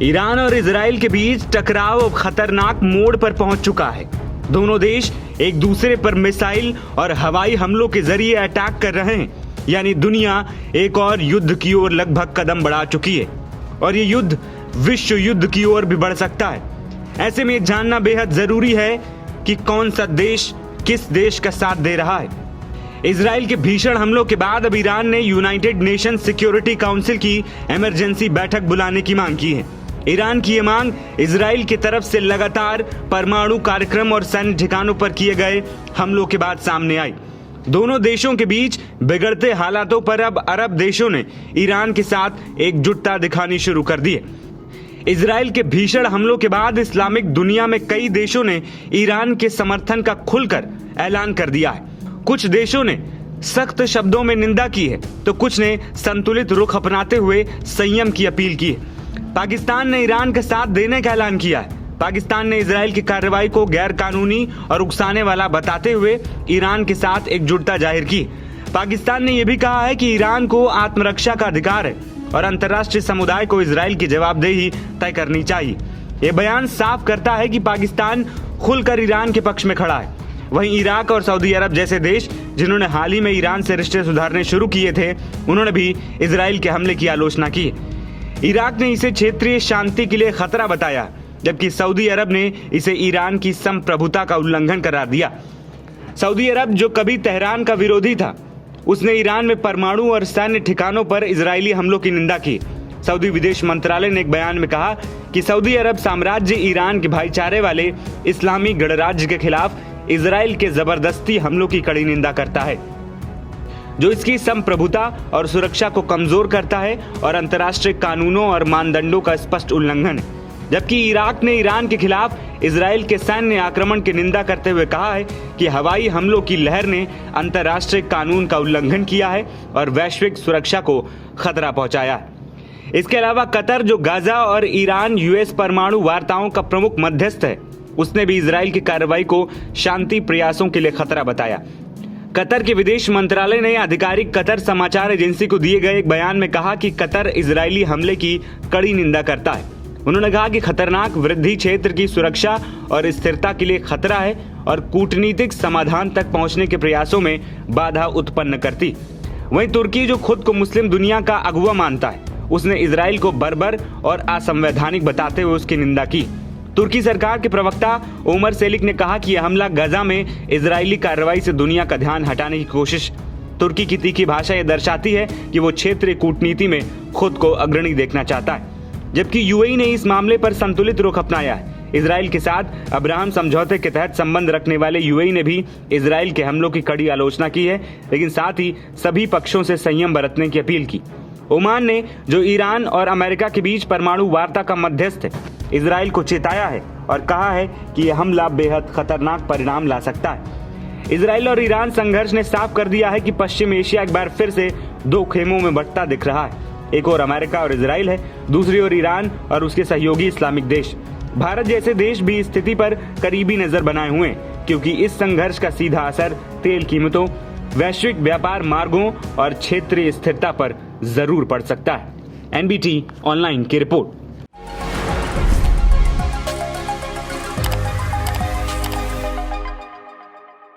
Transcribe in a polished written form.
Iran और Israel के बीच टकराव अब खतरनाक मोड़ पर पहुंच चुका है। दोनों देश एक दूसरे पर मिसाइल और हवाई हमलों के जरिए अटैक कर रहे हैं, यानी दुनिया एक और युद्ध की ओर लगभग कदम बढ़ा चुकी है और ये युद्ध विश्व युद्ध की ओर भी बढ़ सकता है। ऐसे में जानना बेहद जरूरी है कि कौन सा देश किस देश का साथ दे रहा है। इजराइल के भीषण हमलों के बाद अब ईरान ने यूनाइटेड नेशन सिक्योरिटी काउंसिल की इमरजेंसी बैठक बुलाने की मांग की है। ईरान की ये मांग इजराइल की तरफ से लगातार परमाणु कार्यक्रम और सैन्य ठिकानों पर किए गए हमलों के बाद सामने आई। दोनों देशों के बीच बिगड़ते हालातों पर अब अरब देशों ने ईरान के साथ एकजुटता दिखानी शुरू कर दी है। इजराइल के भीषण हमलों के बाद इस्लामिक दुनिया में कई देशों ने ईरान के समर्थन का खुलकर ऐलान कर दिया है। कुछ देशों ने सख्त शब्दों में निंदा की है तो कुछ ने संतुलित रुख अपनाते हुए संयम की अपील की है। पाकिस्तान ने ईरान का साथ देने का ऐलान किया है। पाकिस्तान ने इजराइल की कार्रवाई को गैर कानूनी और उकसाने वाला बताते हुए ईरान के साथ एकजुटता जाहिर की। पाकिस्तान ने यह भी कहा है कि ईरान को आत्मरक्षा का अधिकार है और अंतर्राष्ट्रीय समुदाय को इजराइल की जवाबदेही तय करनी चाहिए। यह बयान साफ करता है कि पाकिस्तान खुलकर ईरान के पक्ष में खड़ा है। वहीं इराक और सऊदी अरब जैसे देश जिन्होंने हाल ही में ईरान से रिश्ते सुधारने शुरू किए थे, उन्होंने भी इजराइल के हमले की आलोचना की। इराक ने इसे क्षेत्रीय शांति के लिए खतरा बताया, जबकि सऊदी अरब ने इसे ईरान की संप्रभुता का उल्लंघन करार दिया। सऊदी अरब जो कभी तेहरान का विरोधी था, उसने ईरान में परमाणु और सैन्य ठिकानों पर इजरायली हमलों की निंदा की। सऊदी विदेश मंत्रालय ने एक बयान में कहा कि सऊदी अरब साम्राज्य ईरान के भाईचारे वाले इस्लामी गणराज्य के खिलाफ इजराइल के जबरदस्ती हमलों की कड़ी निंदा करता है, जो इसकी संप्रभुता और सुरक्षा को कमजोर करता है और अंतर्राष्ट्रीय कानूनों और मानदंडों का स्पष्ट उल्लंघन है। जबकि इराक ने ईरान के खिलाफ इजराइल के सैन्य आक्रमण की निंदा करते हुए कहा है कि हवाई हमलों की लहर ने अंतर्राष्ट्रीय कानून का उल्लंघन किया है और वैश्विक सुरक्षा को खतरा पहुंचाया है। इसके अलावा कतर, जो गाजा और ईरान यूएस परमाणु वार्ताओं का प्रमुख मध्यस्थ है, उसने भी इजराइल की कार्रवाई को शांति प्रयासों के लिए खतरा बताया। कतर के विदेश मंत्रालय ने आधिकारिक कतर समाचार एजेंसी को दिए गए एक बयान में कहा कि कतर इजरायली हमले की कड़ी निंदा करता है। उन्होंने कहा कि खतरनाक वृद्धि क्षेत्र की सुरक्षा और स्थिरता के लिए खतरा है और कूटनीतिक समाधान तक पहुंचने के प्रयासों में बाधा उत्पन्न करती। वहीं तुर्की, जो खुद को मुस्लिम दुनिया का अगुवा मानता है, उसने इजराइल को बर्बर और असंवैधानिक बताते हुए उसकी निंदा की। तुर्की सरकार के प्रवक्ता ओमर सेलिक ने कहा कि यह हमला गाजा में इजरायली कार्रवाई से दुनिया का ध्यान हटाने की कोशिश। तुर्की की तीखी भाषा यह दर्शाती है कि वो क्षेत्रीय कूटनीति में खुद को अग्रणी देखना चाहता है, जबकि यूएई ने इस मामले पर संतुलित रुख अपनाया है। इजराइल के साथ अब्राहम समझौते के तहत संबंध रखने वाले यूएई ने भी इजराइल के हमलों की कड़ी आलोचना की है, लेकिन साथ ही सभी पक्षों से संयम बरतने की अपील की। ओमान ने, जो ईरान और अमेरिका के बीच परमाणु वार्ता का मध्यस्थ है, इजराइल को चेताया है और कहा है कि यह हमला बेहद खतरनाक परिणाम ला सकता है। इजराइल और ईरान संघर्ष ने साफ कर दिया है कि पश्चिम एशिया एक बार फिर से दो खेमों में बंटता दिख रहा है। एक ओर अमेरिका और इजराइल है, दूसरी ओर ईरान और उसके सहयोगी इस्लामिक देश। भारत जैसे देश भी स्थिति पर करीबी नजर बनाए हुए हैं, क्योंकि इस संघर्ष का सीधा असर तेल कीमतों, वैश्विक व्यापार मार्गों और क्षेत्रीय स्थिरता पर जरूर पड़ सकता है। एनबीटी ऑनलाइन की रिपोर्ट।